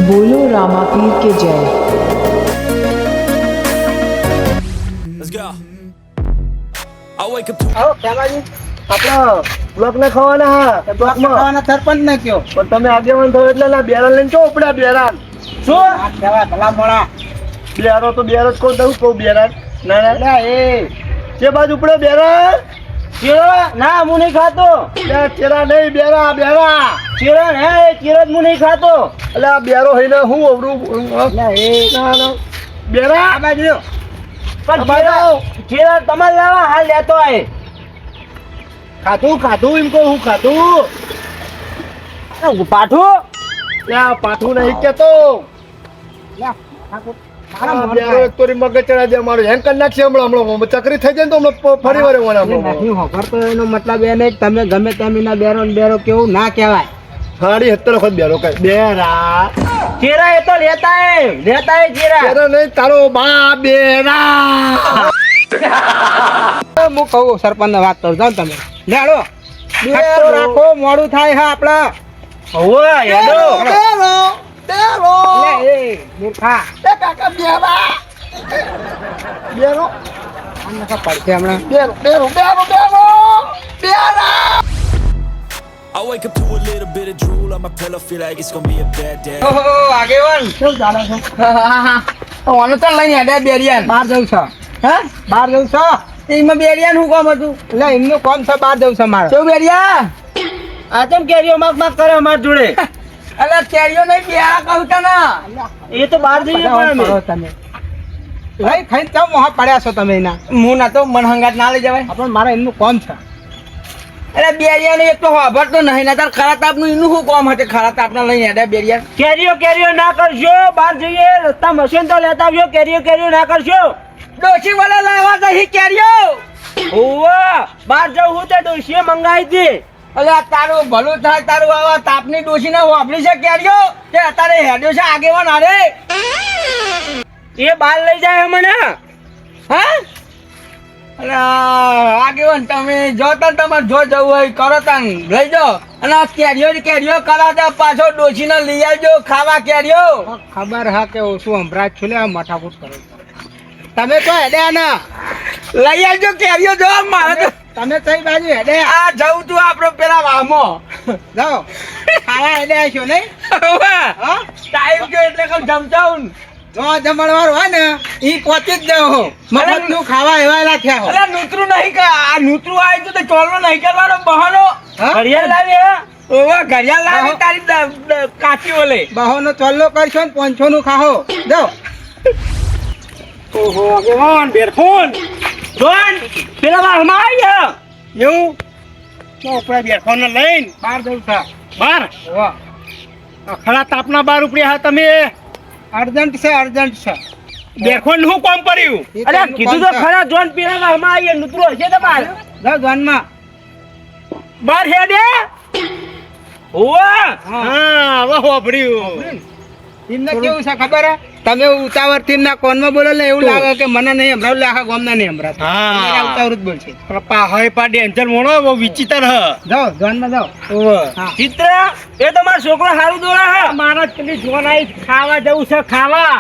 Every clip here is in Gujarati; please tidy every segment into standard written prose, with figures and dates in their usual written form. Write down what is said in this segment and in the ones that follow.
बोलो रामापीर के जय। Let's go. I wake up to આવો ખેમાજી આપણો બ્લોક ને ખવાના હા બ્લોક માં ખવાના સરપંચ ને કયો પણ તમે આગેવાન થયો એટલે ના બેરા લઈને ચો ઉપડ્યા બેરા શું આ કેવા ભલા મોળા બેરો તો બેરો જ કોણ દઉં કહું બેરા ના ના એ જે બાજુ ઉપડ્યો બેરા ચેરા ના હું નહીં ખાતો ચેરા નહીં બેરા બેરા ચેરા હે ચેરા હું નહીં ખાતો એટલે આ બેરો હઈને હું ઓવરું એ ના બેરા આ બાજુ પણ ચેરા તમારે લાવા હાલ લેતો આય ખાધું ખાધું એમ કહું હું ખાધું પાઠું લ્યા પાઠું નહીં કેતો ચકરી થઈ જાય તો ફરી વાર એનો મતલબ એ નહીં તમે ગમે તેમ એના બેરો ને બેરો કેવું ના કહેવાય સાડી 70 વખત બેરો કઈ બેરા ચેરા એ તો લેતા હે ચેરા નહીં તારો બા બેરા હું કહું સરપંચ ને વાત કરું જાવ તમે લેડો રાખો મોડું થાય હા આપડા ઓય હેડો બેરો બેરો એ મૂર્ખા એ કાકા બેરા બેરો આને કા પડશે હમણાં બેરો બેરા I wake up to a little bit of drool on my pillow, feel like it's gonna be a bad day. ઓહો આગેવાન શું ચાલે છે ઓનો તો લઈને હેડે બેરિયાન બહાર જઉં છો હે બહાર જઉં છો એમાં બેરિયાન હું કામ હતું એટલે એમનું કામ છે બહાર જઉં છે મારે શું બેરિયા આ તેમ કેરીઓ માગ કરે અમાર જોડે અલે કેરીઓ નહીં બેરા કહું તને એ તો બહાર જઈએ પણ તમે ભાઈ ખાઈ તો મોહ પડ્યા છો તમે એના હું ના તો મન હંગાત ના લઈ જવાય પણ મારે એમનું કામ છે અરે બેરિયા ને એક તો ખબર તો નહીં ના તાર ખરા તાપનું એનું શું કામ હતું ખરા તાપના લઈને હેડે બેરિયા કેરીઓ ના કરશો બહાર જઈએ રસ્તા મશીન તો લેતા આવજો કેરીઓ ના કરશો ડોશી વાળા લાવવા જઈ કેરીઓ ઓવા બહાર જવું હું તો ડોશીએ મંગાવી હતી અલે તારું ભલું થાય તારું આવા તાપની ડોશી ને વાપરી છે કેરીઓ તે અત્યારે હેડ્યો છે આગેવાન આરે એ બહાર લઈ જાય મને હા અરે આગેવાન તમે જો તન તમારે જો જવું હોય કરો તન લઈ જાઓ અને આ કેરીઓ કરાવતા પાછો ડોશી ને લઈ આવજો ખાવા કેરીઓ ખબર હા કે ઓછું હમણાં છું લે માથાકૂટ કરો તમે તો હેડે ના લઈ આવજો કેરીઓ જો મારે તો તમે કઈ બાજુ હેડે આ જવું તું આપણો પેલા વામો જાઓ ખાવા હેડે આશો નહીં હા ટાઈમ જો એટલે કમ જમતાઉં જો જમણવાર હોય ને ઈ પહોંચી જ જાવ મતલબ નું ખાવા એવાયલા થયા હો અરે નૂતરું નહીં કે આ નૂતરું આવ્યું તો ચોલનો નહીં કરવાનો બહાનો ઘડિયાળ લાવી ઓવા ઘડિયાળ લાવી તારી કાચી ઓલે બહાનો ચોલ્લો કરશો ને 500 નું ખાઓ જાઓ ઓહો આગેવાન બેરખોન જોન પેલા વાહમાં આવ્યા એવું તો ઉપર બેરખોન ને લઈને બહાર જઉં છે બહાર વાહ ખરા તાપના બહાર ઉપડ્યા હા તમે અર્જન્ટ છે બેરખોન નું કામ કર્યું અરે કીધું તો ખરા જોન પેલા વાહમાં આવ્યા નૂતરો હશે તો બહાર જાવ જોનમાં બહાર હેડે ઓવા હા વાહ વાપર્યું એમને કેવું છે ખબર હે તમે ઉતાવળ થી ના કોનમાં બોલો ને એવું લાગે કે મને નહીં હમણાં લાખા ગોમના નહીં હમણાં હા ઉતાવળ જ બોલશે પપ્પા હોય પા ડેન્જર મોણો બહુ વિચિત્ર હ જાઓ જોનમાં જાઓ ચિત્ર એ તો મારો છોકરો સારું દોડા હે મારા પેલી જોન આવી ખાવા જવું છે ખાવા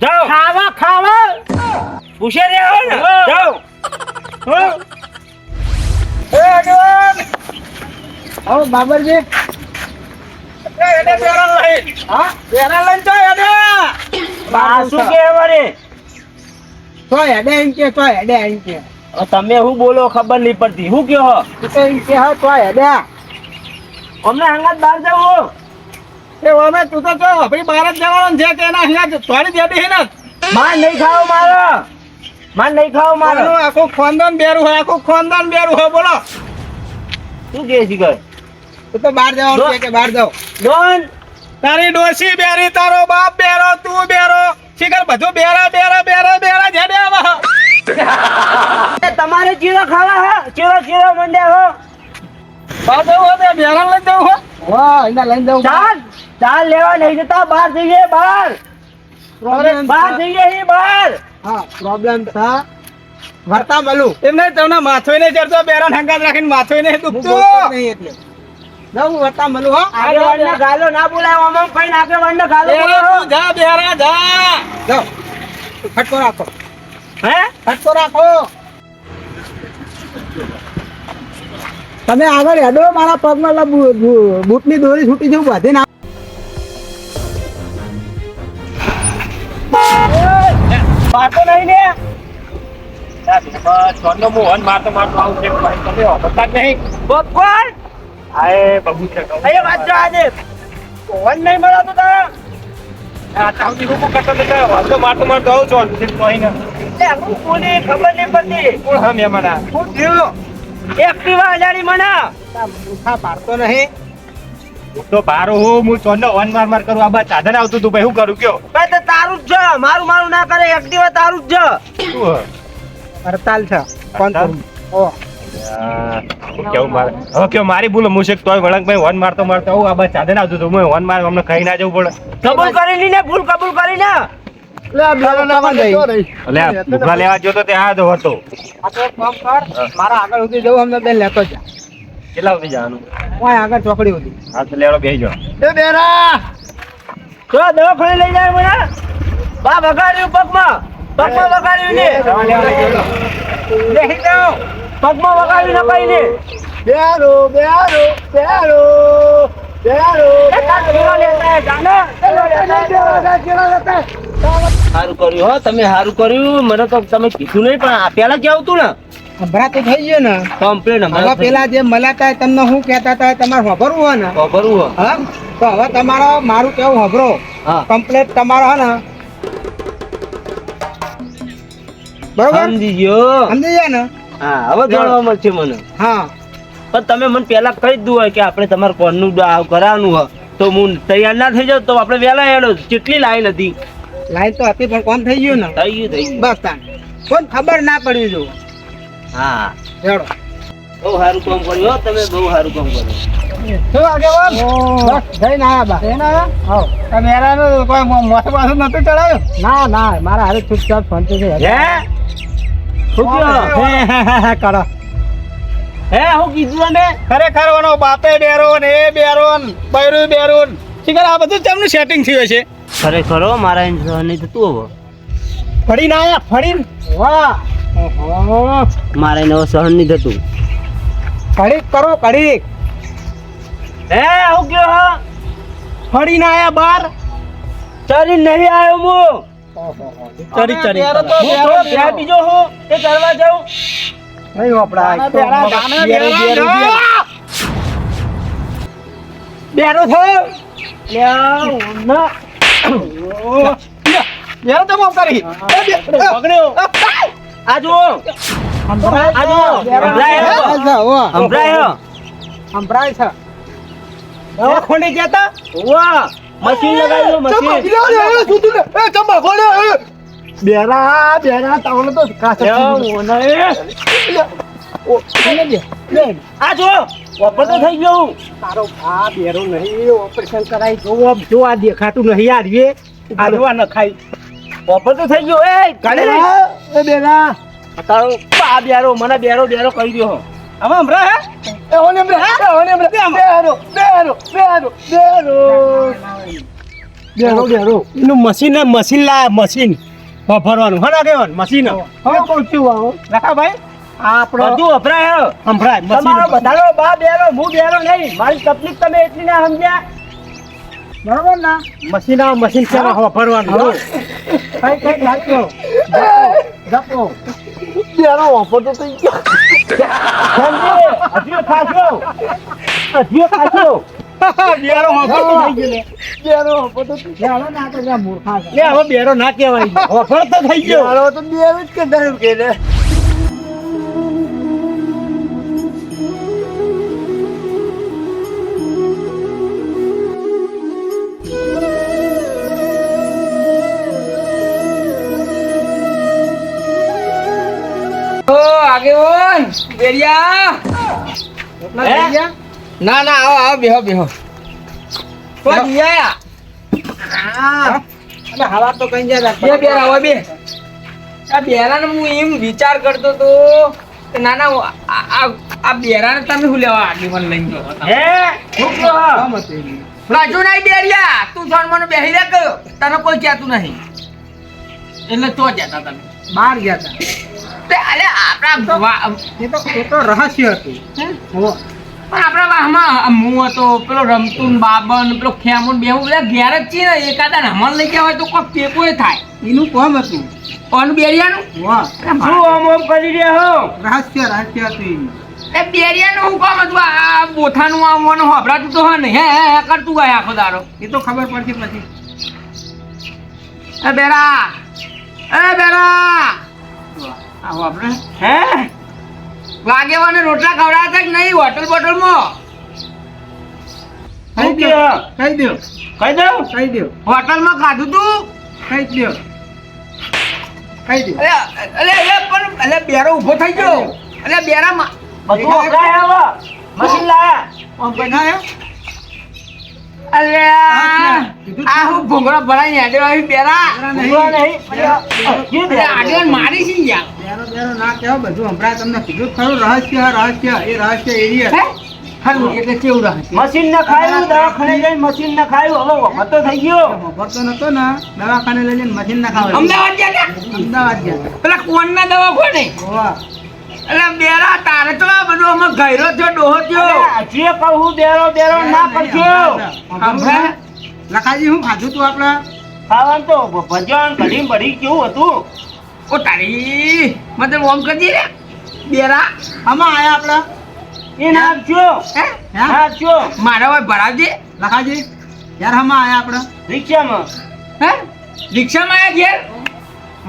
જાઓ ખાવા પૂછે રે હો ને જાઓ હો એ આગેવાન આવો બાબરજી તમે શું બોલો ખબર નહીં પડતી શું કયો અમને હંગાત બહાર જવું એ અમે તું તો ભાઈ બહાર જ જવાનું છે કે એના હંગાત થોડી દેડી છે ને માર નહીં ખાવ મારો આખું ખાનદાન બેરું હોય બોલો શું કે છે કર તો બહાર જવાનું છે કે બહાર જાવ ડોન તારી ડોસી બેરી તારો બાપ બેરો તું બેરો શિખર બધું બેરા જેડે આવા તમારે ચીરો ખાવા હે ચીરો મંડ્યા હો બહાર જવું હો તે બેરા લઈ જવું હો વાહ એના લઈ જવું ચાલ લેવા નહીં જતા બહાર જઈએ બહાર હા પ્રોબ્લેમ થા વર્તા મળું એમ નહીં તમને માથોઈને ચડતો બેરા હંગાત રાખીને માથોઈને દુખતું નહીં એટલે જાઉં વત્તા મળું હો આગેવાનને ગાલો ના બોલાય આમાં કઈ આગેવાનને ગાલો બોલાવો. જા બેરા જા જાઓ ફટકો રાખો હે ફટકો રાખો તમે આગળ હેડો મારા પગમાં બૂટની દોરી છૂટી જવું બાંધી ના મારતો નહીં ને સોનનો મોહન મારતો આવું છે ભાઈ તમે હોતા જ નહીં બપોર આય બબુ છે કહું. અહીંયા વાત જો આજે ફોન નહીં મળાતો તારા આ ચાવતી રૂપો કરતો તો કયો વાંધો મારતો આવું છો ને કોઈ ને એટલે હું કોને ખબર નહીં પડતી કોણ હા મેમણા શું થયું એક્ટિવા અજાડી મને મૂઠા પાડતો નહીં હું તો બારો હું સોનનો વન માર કરું આ બા સાધન આવતું તું ભાઈ શું કરું કયો ભાઈ તો તારું જ છે મારું ના કરે એક્ટિવા તારું જ છે શું હે? હડતાલ છે કોણ હડતાલ? ઓ શું કેવું મારે હવે કેવું મારી ભૂલ હું છે તોય વળંગ ભાઈ વન મારતો આવું આ બા સાધન આવતું તું હું વન માર અમને ખાઈ ના જવું પડે કબૂલ કરી ને ભૂલ કબૂલ કરીને લે આ બેરો ના જઈ એટલે આ લુગડા લેવા ગયો તો ત્યાં આ હતો આ તો એક કામ કર મારા આગળ સુધી જવું અમને બેન લેતો જા કેટલા સુધી જવાનું ઓય આગળ ચોકડી સુધી હા તો લેવડો બેસી જાઓ એ બેરા તો દવાખાને લઈ જાય મને બા વગાડ્યું પગમાં વગાડ્યું ને બેસી જાઓ પગમાં વગાડ્યું ના પાઈ ને બેરો બેરો બેરો બેરો સારું કર્યું હો તમે સારું કર્યું મને તો તમે કીધું નહીં પણ આ પેલા કેવું તું ને હમણાં તો થઈ ગયો ને કમ્પ્લેન હવે પેલા જે મળ્યા હતા તમને શું કહેતા હતા તમારે ખબરવું હોય ને ખબર હો હા તો હવે તમારો મારું કેવું ખબરો હા કમ્પ્લેટ તમારો હે ને બરોબર સમજી ગયો સમજી ગયા ને હા હવે જાણવા મળશે મને હા પણ તમે મને પેલા કહી જ દઉં હોય કે આપણે તમારે કોનનું કરાવવાનું હોય તો હું તૈયાર ના થઈ જાઉં તો આપણે વહેલા હેડો કેટલી લાઈન હતી લાઈન તો હતી પણ કોણ થઈ ગયું ને થઈ ગયું બસ તાન કોણ ખબર ના પડી જો હા હેડો બહુ સારું કામ કર્યું હો તમે બહુ સારું કામ કર્યું શું આગેવાન બસ જઈને આયા બા જઈને આયા હા કેમેરાનો કોઈ મોટો પાછું નતું ચડાવ્યું ના ના મારા હારે ચૂપચાપ શાંતિ છે હે શું કયો કરો હે હું કીધું અમે ખરેખર ઓનો બાપે બેરો ને એ બેરો ને બૈરું બેરો ને શીખર આ બધું તેમનું સેટિંગ થયું છે ખરેખર હો મારા ઇન્સાન નહીં થતું હવે ફડીને આયા ફડીને વાહ ઓહો મારા એને હવે સહન નહીં થતું કડીક કરો કડીક હે હું કયો હા ફડીને આયા બાર ચરી નહીં આવ્યો હું ચરી ચરી હું થોડો પ્યાર બીજો હું તે કરવા જાઉં નહીં વાપડા બેરો થયો બેરો તો મોમ કરી આ જુઓ આ જુઓ સંભળાય સંભળાય છે દવાખાને ગયા તા વાહ મશીન લગાવ્યું મશીન બેરા બેરા તાવને તો આ જુઓ ઓપર તો થઈ ગયું તારો ભા બેરો નહીં ઓપરેશન કરાઈ જો આ દેખાતું નહીં યાર એ આ જોવા ન ખાઈ ઓપર તો થઈ ગયું એ કાઢી લે એ બેરા તારો પા બેરો મને બેરો બેરો કહી દો હવે હમરા હે એ ઓને હમરા હે ઓને હમરા બેરો બેરો બેરો બેરો બેરો બેરો એનું મશીન લા મશીન ભરવાનું હના કેવન મશીન હવે કોણ છું આવો રાખા ભાઈ આપણો બધું વપરાય હે સંભળાય તમારો બધાનો બા બેરો હું બેરો નહીં મારી તકલીફ તમે એટલી ના સમજ્યા બરોબર ના મશીન છે ભરવાનું કઈ કઈ નાખજો જપો બેરો વાપર તો થઈ ગયો સમજે હજી ખાશો બેરો વાપર તો થઈ ગયો બેરો વાપર તો થઈ ગયો ના તો મૂર્ખા લે હવે બેરો ના કહેવાય વાપર તો થઈ ગયો બેરો તો બેરો જ કે દરું કે ને આગેવાન બેરિયા ના ના આવો આવો બેહો બેહો કોઈ દિયા અરે હવા તો કઈ જાય બે બેરા હોય બે આ બેરાને હું એમ વિચાર કરતો તો ના ના આ બેરાને તમે શું લેવા આગેવાન લઈને ગયો હે શું કહો? રાજુ નહીં બેરિયા તું જોન મને બેહી રે કયો તને કોઈ કહેતું નહીં એટલે તો જતા તમે બહાર ગયા હતા તે અલે આપણા એ તો રહસ્ય હતું પણ આપણા વાહમાં હું હતો પેલો રમતુન બાબન પેલો ખેમુન બેહું બધા ઘેર જ છીએ ને એકાદા હમણ લઈ ગયા હોય તો કોઈ ટેકોય થાય એનું કોમ હતું કોણ બેરિયાનું શું આમ આમ કરી રહ્યા હો? રહસ્ય હતું એ બેરિયાનું હું કોમ હતું આ બોથાનું આવવાનું હોભરાતું તો હા ને હે કરતું ગયા આખો દારો એ તો ખબર પડતી પછી એ બેરા આવો આપણે હે વાગેવાને રોટલા ખવડાવતા કે નહીં હોટલ બોટલમાં શું કહો? કહી દો કહી દઉં? કહી દો હોટલમાં ખાધું તું કહી દો કહી દો અલે પણ અલે બેરો ઊભો થઈ ગયો અલે બેરામાં બધું વપરાય હવે. મશીન લાયા. આમ બનાયો અલે આ હું ભોંગળો ભરાઈ યાદે આવી બેરા ભૂલવા નહીં. અરે આગળ મારી છે યાર બેરો ના કહેવો બધું હમણાં તમને કીધું ખરું રહસ્ય એ રહસ્ય એરિયા હે ખરું એટલે કેવું રહે મશીન ને ખાયું દવાખાને જઈને મશીન ને ખાયું હવે વખત થઈ ગયો. ખબર તો નતો ને દવાખાને લઈ જઈને મશીન ના ખાવા અમદાવાદ ગયા અમદાવાદ ગયા પેલા કોણના દવા કોને હોવા એટલે બેરા તારે તો આ બધું અમે ગયરો થયો ડોહો થયો જે કહું બેરો ના કરજો. હમણાં લખાજી હું ખાધું તું આપડા ખાવાનું તો ભજન કઢી બઢી કેવું હતું. ઓ તારી મતલબ ઓમ કરજી રે બેરા આમાં આયા આપડા એ નાખજો હે નાખજો મારા હોય ભરાવજે લખાજી યાર આમાં આયા આપડા રિક્ષામાં. હે રિક્ષામાં આયા ઘેર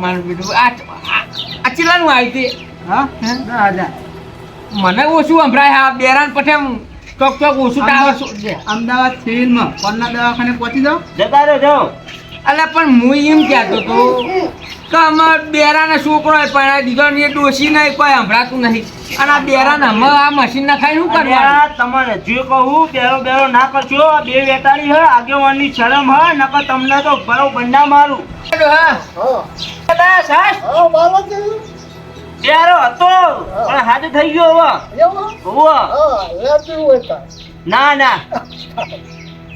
મારું બેટું આ ચીલાનું આવી તે હા 10,000 મને ઓછું સંભળાય હા બેરાન પઠે ચોક ઓછું ટાવર અમદાવાદ સિવિલમાં કોણના દવાખાને પહોંચી જાઓ જતા રહેજો. અલે પણ હું એમ કહેતો તો કે અમાર બેરાના છોકરો પણ દીધો ને એ ડોસી નહીં કોઈ સંભળાતું નહીં અને આ બેરાને અમે આ મશીન ના ખાઈ શું કરવાનું અલ્યા, તમને જે કહું બેરો ના કરજો. આ બે વેટારી હે આગેવાનની શરમ હે નકર તમને તો બરોબર ના મારું. હા બેરો હતો પણ હાજર થઈ ગયો હવે. ના ના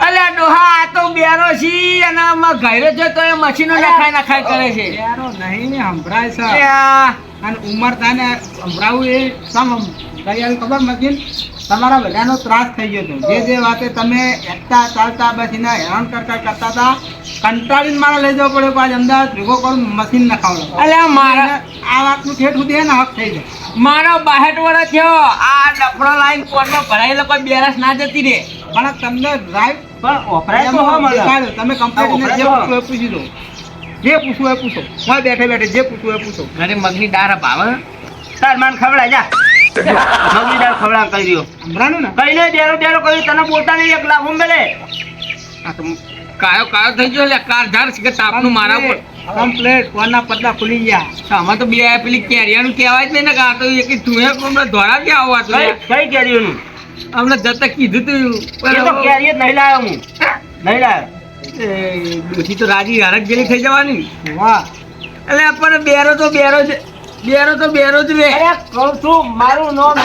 અલ્યા ડોહા આ તો બેરો છી અને આમાં ઘરે છે તો એ મશીનો નખાય કરે છે બેરો નહીં સંભળાય છે અલ્યા, અને ઉંમર તાને સંભળાવું એ સમ કઈ ખબર મશીન તમારા બધાનો ત્રાસ થઈ ગયો હતો જે વાતે તમે એકતા ચાલતા બસ એને હેરાન કરતા હતા કંટાળીને મારા લઈ જવો પડ્યો પાછ અમદાવાદ ભેગો કરું મશીન ન ખાવડો અલ્યા મારા આ વાતનું ઠેઠ સુધી એને હક થઈ જાય મારો 62 વર્ષ થયો આ ડફડો લાઈન કોર્ટમાં ભરાયેલો કોઈ બેરસ ના જતી રે પણ તમને રાઈટ પણ વપરાય તો હો મને. દેખાડ્યો. તમે કમ્પ્લેટ જે વપરાય તો. પૂછવું એ પૂછી દો જે પૂછવું એ પૂછો હું બેઠે બેઠે જે પૂછવું એ પૂછો ઘરે મગની દાળ ભાવે તાર માન ખવડાય જા. મગની દાળ ખવડાવ કરી દ્યો. સંભળાનું ને કઈ નહીં બેરો કહ્યું તને બોલતા નહીં એક લાખ મેલે. આ તો કાયો થઈ ગયો એટલે કાર ધાર છે કે તાપનું મારા પર કમ્પ્લેટ કોના પડદા ખુલી ગયા આમાં તો બે પેલી કેરિયાનું કહેવાય જ નહીં ને કે આ તો એક ધુએ કોમનો ધોળા કે આવવા તો કઈ કેરીઓનું? અમને જતા કીધું તું એ તો કેરી જ નહીં લાવ્યો હું. નહીં લાવ્યો. ડોસી તો રાજી હારક જેવી થઈ જવાની વાહ એટલે પણ બેરો તો બેરો જ રે અરે કહું છું મારું નામ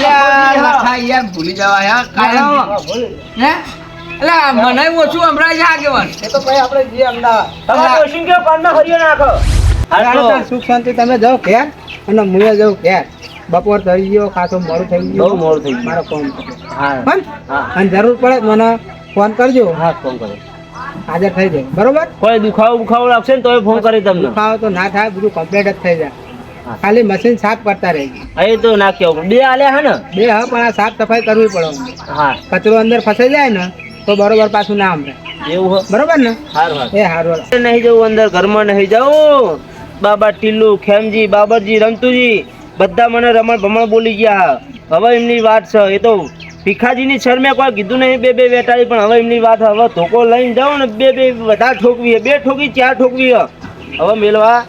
લખા યાર ભૂલી જવા યાર કાયમ હે એટલે મને ઓછું સંભળાય છે આગેવાન એ તો ભાઈ આપણે જઈએ અમદાવાદ તમારે ઓશિંગ કે કાનમાં હરિયો નાખો. હાલો તાર સુખ શાંતિ તમે જાઓ ઘેર અને મુએ જાઉં ઘેર બપોર થઈ ગયો ખાસો મોડું થઈ ગયું બહુ મોડું થઈ ગયું. મારો ફોન હા પણ હા અને જરૂર પડે તો મને ફોન કરજો હા ફોન કરો. હાજર થઈ જાય બરોબર કોઈ દુખાવો લાગશે ને તો ફોન કરી તમને. દુખાવો તો ના થાય બધું કમ્પ્લીટ જ થઈ જાય હા. ખાલી મશીન સાફ કરતા રહેજો એ તો ના કેવું બે આલ્યા હે ને. બે હા પણ આ સાફ સફાઈ કરવી પડે હા કચરો અંદર ફસાઈ જાય ને તો બરોબર પાછું ના આમરે એવું હો. બરોબર ને હારું હારું. એ હારું નહીં જવું અંદર ઘરમાં નહીં જવું. બાબા ટીલ્લુ ખેમજી બાબરજી રમતુજી બધા મને રમણ ભમણ બોલી ગયા. હવે એમની વાત છે એ તો ભીખાજીની શરમે કોઈ કીધું નહીં બે વેટાડી પણ હવે એમની વાત હવે ધોકો લઈને જાઉં ને બે વધારે ઠોકવી બે ઠોકી ચાર ઠોકવી હવે મેલવા.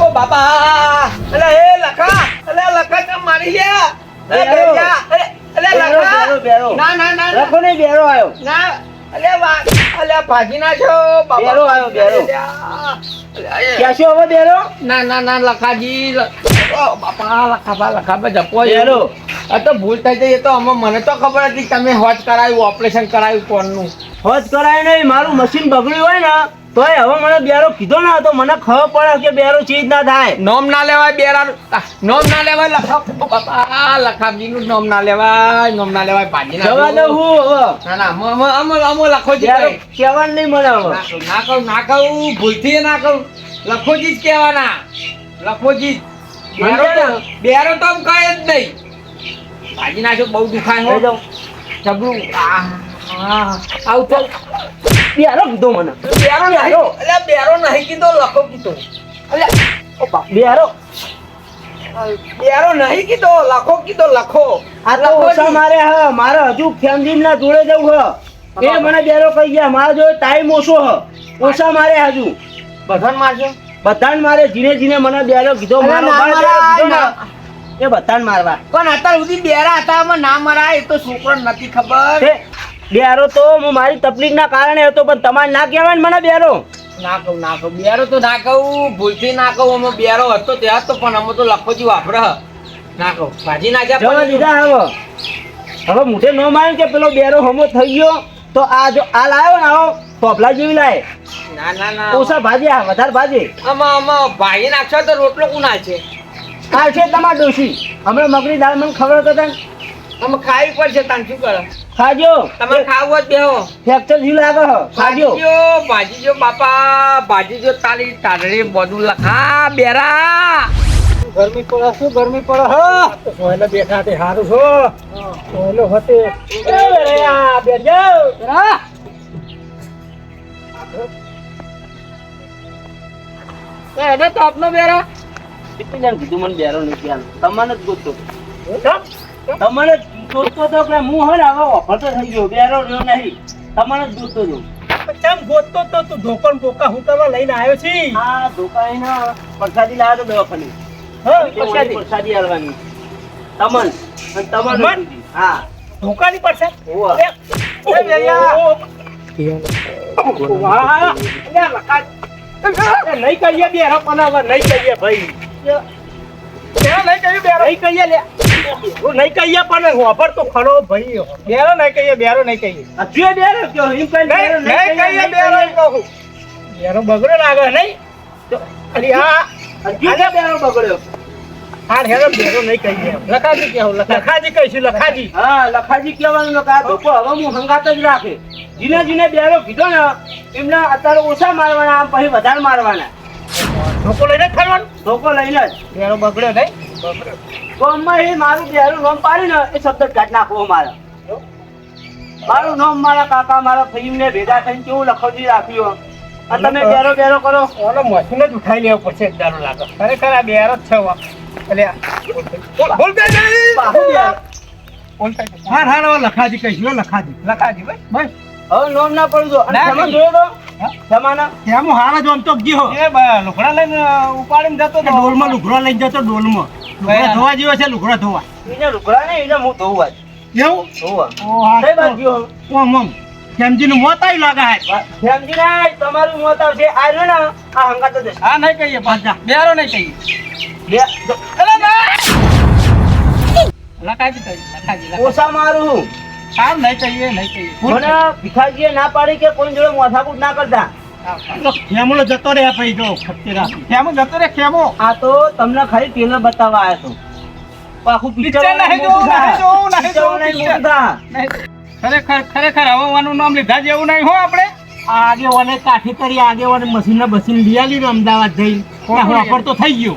ઓ બાપા એટલે એ લખા કેમ મારી ગયા બેરો. બેરો. ના રાખો ને બેરો આવ્યો. ના અલ્યા ભાજી નાખ્યો બાપા. બેરો આવ્યો, બેરો. અલ્યા, ક્યાં છો હવે બેરો? ના લખાજી બાપા લખાબા જપો બેરો. આ તો ભૂલ થઈ જાય એ તો મને તો ખબર હતી કે તમે હોટ કરાવ્યું ઓપરેશન કરાવ્યું કોણનું. હોજ કરાય નહીં, મારું મશીન બગડ્યું હોય ને તોય હવે મને બેરો કીધો ને તો મને ખબર પડે કે બેરો ચીજ ના થાય. નોમ ના લેવાય બેરાનું નોમ ના લેવાય લખાબ બાપા લખાબજીનું નોમ ના લેવાય ભાજી જવા દઉં હું હવે. ના અમો લખોજી બેરો કહે. કહેવાનું નહીં મને હવે. ના કહું ભૂલથી ના કહું લખોજી જ કહેવાના લખોજી જ. બેરો તો આમ કહે જ નહીં. ભાજી નાખ્યો બહુ દુખાય લઈ હો જાઉં. જબરું આવું ચાલ બેરો કીધો મને. બેરો નહીં અલ્યા બેરો નહીં કીધો લખો કીધો અલ્યા ઓ બા, બેરો બેરો નહીં કીધો લખો કીધો લખો આ તો ઓછા મારે હ મારે હજુ ફેમજીન ના જોડે જવું હ એ મને બેરો કહી ગયા મારા જોડે ટાઈમ ઓછો હ ઓછા મારે હજુ બધાને મારજો બધાને મારે જીને મને બેરો કીધો અરે મારો ના ભાઈ બેરો મરાય, કીધો ને, ના. એ બધાને મારવા પણ અત્યાર સુધી બેરા હતા આમાં ના મરાય એ તો છોકરો નથી ખબર તે બેરો તો હું મારી તકલીફ ના કારણે હતો પણ તમારે ના કહેવાય ને મને બેરો. ના કહું બેરો તો ના કહું ભૂલથી ના કહું અમે બેરો હતો ત્યાં તો પણ અમે તો લખોજી વાપરે ના કહું ભાજી ના જવા જાય દીધા હવે મુઠે ન માર્યું કે પેલો બેરો હમો થઈ ગયો તો આ જો આ લાવ્યો ને આવો પોપલા જેવી લાય ના ઓછા ભાજી આ વધારે ભાજી આમાં ભાજી નાખશો તો રોટલો કુના છે આ છે તમાર ડોશી હમણાં મગની દાળ મને ખબર હતો તને અમે ખાવી પડશે તાન શું કરો ખાજો તમારે ખાવું હોય તો બેહો ફ્રેક્ચર જેવું લાગે હ ખાજો ભાજી જો બાપા ભાજી જો તારી તારે બધું લખા બેરા ગરમી પડે શું ગરમી પડે હા સોયલે બેઠા તે સારું છો સોયલો હતે બેજો એને તો આપનો બેરા કેટલી જણ કીધું મને બેરો નથી આલો તમને જ ગોતતો તમને જ ગોતતો તો કે હું હવે ઓફર તો થઈ ગયો બેરો રહ્યો નહીં તમને જ ગોતતો હતો ચમ ગોતતો તો તું ધોકણ બોકા હું કરવા લઈને આવ્યો છી આ દુકાન પ્રસાદી લાવ્યો તો દવાખાને હા પ્રસાદી પ્રસાદી આલવાની તમન અને તમન મન? દીધી. હા ધોકાની પડશે હોવા. એ બેરિયા વાહ અલ્યા લખા એ નહીં કહીએ બેરો બનાવવા નહીં કહીએ ભાઈ બેરો નહીં કહીએ બેરો નહીં કહીએ લે હું નહીં કહીએ પણ હોફર તો ખરો ભાઈ બેરો નહીં કહીએ બેરો નહીં કહીએ આ જે બેરો કયો એમ કઈ બેરો નહીં કહીએ બેરો એમ કહું બેરો બગડો લાગે નહીં અલી આ જે બેરો બગડ્યો હા હેરો બેરો નહીં કહીએ લખાજી કેવું લખાજી કહીશું લખાજી હા લખાજી કહેવાનું ને કે આ ધોકો હવે હું હંગાત જ રાખે જીને બેરો કીધો ને એમને અત્યારે ઓછા મારવાના આમ પછી વધારે મારવાના ધોકો લઈને જ ફરવાનું ધોકો લઈને જ બેરો બગડ્યો નહીં ગામમાં એ મારું બેરું નામ પાડી ને એ શબ્દ કાઢ નાખવો મારું નામ મારા કાકા મારા ફઈમને ભેગા થઈને કેવું લખોજી રાખ્યું અને તમે બેરો બેરો કરો ઓલો મશીન જ ઉઠાઈ લેવો પડશે એક દારૂ લાગે ખરેખર આ બેરો જ છે વા. એટલે બોલતા નહીં બાહુ બેરો. હા હા લખાજી કહીશું લખાજી ભાઈ હવે નામ ના પડજો અને ના, જમા નહીં. જોયો તો જમાના ત્યાં હું હારા જ આમતો ગયો એ લુગડા લઈને ઉપાડીને જતો ડોલમાં લુગડો લઈને જતો ડોલમાં લુગડા ધોવા જેવો છે લુગડા ધોવા એને લુગડા ને એને હું ધોવા જ એવું ધોવા કઈ બાજુ ગયો ઓમ કેમજીનું મોત આવી લાગે હે ફેમજી ના તમારું મોત આવશે આ રહ્યો ને આ હંગાત જ હશે. હા નહીં કહીએ પાછા બેરો નહીં કહીએ બે લખાજી ઓછા મારું કામ નહીં કહીએ મને ભીખાજીએ ના પાડી કે કોઈ જોડે માથાકૂટ ના કરતા ખેમો જતો રે પછી જો ખટ્ટી રાખી ખેમો જતો રે ખેમો આ તો તમને ખાલી ટ્રેલર બતાવવા આવ્યો છું આખું પિક્ચર નહીં જોવું. ખરેખર હવાનું નામ લીધા જેવું નહીં હો આપણે આગેવાને કાઠી કરી આગેવાને મશીન ને બસીન લઈ આલી ને અમદાવાદ જઈ ઓફર તો થઈ ગયો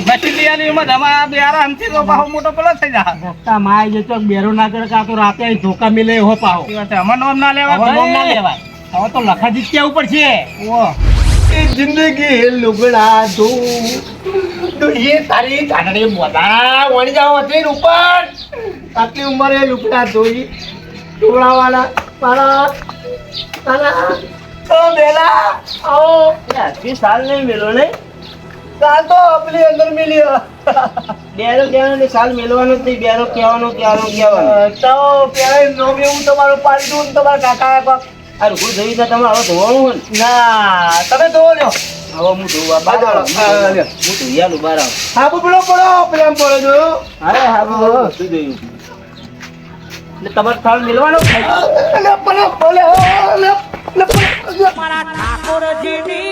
મશીન લઈ આલી એમાં ધમા બેરા અંતિ તો પાહો મોટો પેલો થઈ જા રસ્તા માય જે તો બેરો ના કરે કા તો રાતે અહીં ધોકા મિલે હો પાહો અમર નામ ના લેવાય નામ ના લેવાય હવે તો લખાજી કેવું પડશે ઓ એ જિંદગી લુગડા તો એ તારી ચાંદડી મોટા વણી જાવ હતી ઉપર આટલી ઉંમરે લુગડા ધોઈ ધોળાવાળા મારા તારા તો બેલા આવો આજથી સાલ નહીં મેલો ને ચાલ તો આપણી અંદર મિલ્યો બેરો કહેવાનો સાલ મેલવાનો જ નહીં બેરો કહેવાનો તો પેલા નોમ એવું તમારું પાડી દઉં ને તમારા કાકા આ રૂકુ જોઈ તો તમારે હવે ધોવાનું હોય ને. ના તમે તો લ્યો હવે હું ધોવા બહાર આવું. હું ધોયાલું બહાર આવું. હાબુ પેલો પડો પેલા પડો જો અરે હા બધું જોયું એટલે તમારે થાળ મિલવાનો જ થાય. અલે પેલો બોલે મારા ઠાકોરજીની